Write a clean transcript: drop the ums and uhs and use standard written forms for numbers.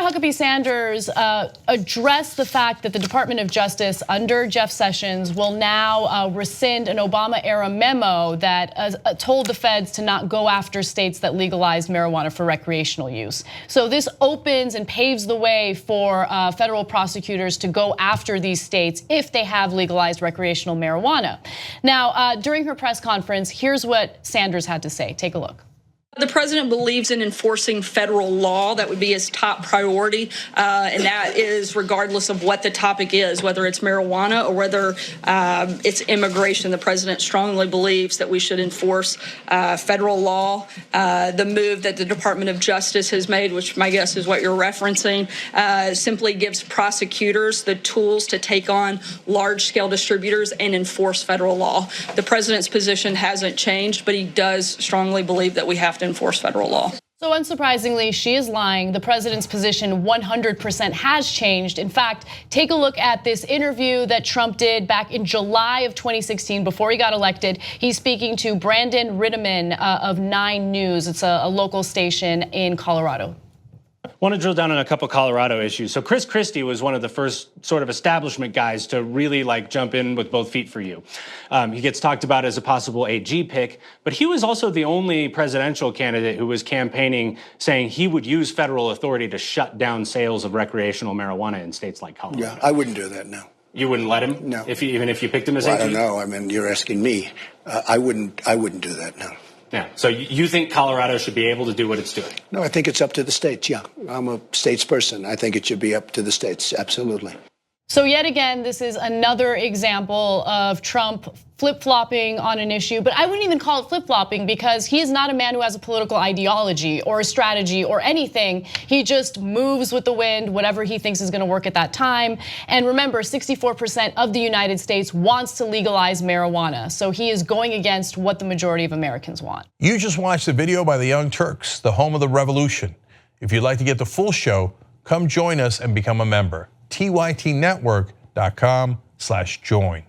Huckabee Sanders addressed the fact that the Department of Justice under Jeff Sessions will now rescind an Obama-era memo that told the feds to not go after states that legalized marijuana for recreational use. So this opens and paves the way for federal prosecutors to go after these states if they have legalized recreational marijuana. Now, during her press conference, here's what Sanders had to say. Take a look. The president believes in enforcing federal law. That would be his top priority, and that is regardless of what the topic is, whether it's marijuana or whether it's immigration. The president strongly believes that we should enforce federal law. The move that the Department of Justice has made, which my guess is what you're referencing, simply gives prosecutors the tools to take on large-scale distributors and enforce federal law. The president's position hasn't changed, but he does strongly believe that we have to enforce federal law. So unsurprisingly, she is lying. The president's position 100% has changed. In fact, take a look at this interview that Trump did back in July of 2016 before he got elected. He's speaking to Brandon Ritteman of 9 News. It's a local station in Colorado. I want to drill down on a couple Colorado issues. So Christie was one of the first sort of establishment guys to really jump in with both feet for you. He gets talked about as a possible AG pick, but he was also the only presidential candidate who was campaigning saying he would use federal authority to shut down sales of recreational marijuana in states like Colorado. Yeah, I wouldn't do that, no. You wouldn't let him? No. Even if you picked him as AG? I don't know. I mean, you're asking me. I wouldn't do that, no. Yeah. So you think Colorado should be able to do what it's doing? No, I think it's up to the states, yeah. I'm a states person. I think it should be up to the states, absolutely. So yet again, this is another example of Trump flip-flopping on an issue, but I wouldn't even call it flip-flopping because he is not a man who has a political ideology or a strategy or anything. He just moves with the wind, whatever he thinks is gonna work at that time. And remember, 64% of the United States wants to legalize marijuana. So he is going against what the majority of Americans want. You just watched the video by the Young Turks, the home of the revolution. If you'd like to get the full show, come join us and become a member. tytnetwork.com/join.